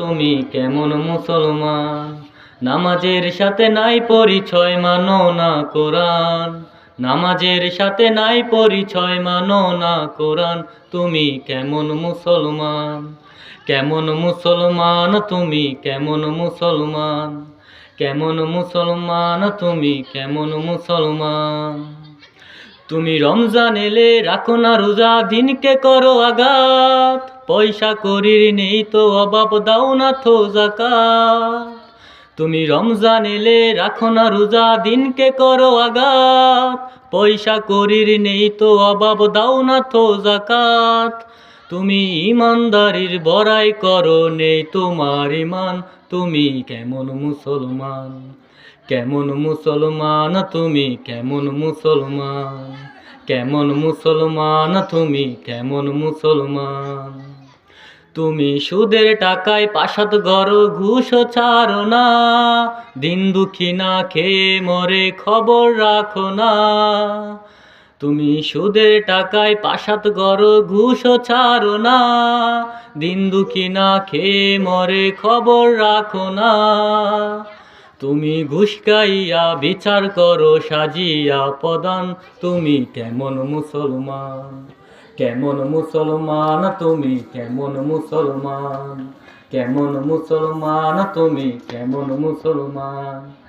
তুমি কেমন মুসলমান? নামাজের সাথে নাই পরিচয়, মানো না কোরআন। নামাজের সাথে নাই পরিচয়, মানো না কোরআন। তুমি কেমন মুসলমান? কেমন মুসলমান তুমি? কেমন মুসলমান? কেমন মুসলমান তুমি? কেমন মুসলমান? তুমি রমজান এলে রাখো না রোজা, দিনকে করো আঘাত। পয়সা করির নেই তো অভাব, দাও না তো যাকাত। তুমি রমজান এলে রাখো না রোজা, দিনকে করো আঘাত। পয়সা করির নেই তো অভাব, দাও না তো যাকাত। তুমি ইমানদারির বড়াই করো, নেই তোমার ইমান। তুমি কেমন মুসলমান? কেমন মুসলমান তুমি? কেমন মুসলমান? কেমন মুসলমান তুমি? কেমন মুসলমান? তুমি সুদের টাকায় প্রাসাদ গড়ো, ঘুষও ছাড়ো না। দিন দুঃখী না খেয়ে মরে, খবর রাখো না। তুমি সুদের টাকায় প্রাসাদ গড়ো, ঘুষও ছাড়ো না। দিন দুঃখী না খেয়ে মরে, খবর রাখো না। তুমি ঘুষ খাইয়া বিচার করো, সাজিয়া প্রধান। তুমি কেমন মুসলমান? কেমন মুসলমান তুমি? কেমন মুসলমান? কেমন মুসলমান তুমি? কেমন মুসলমান?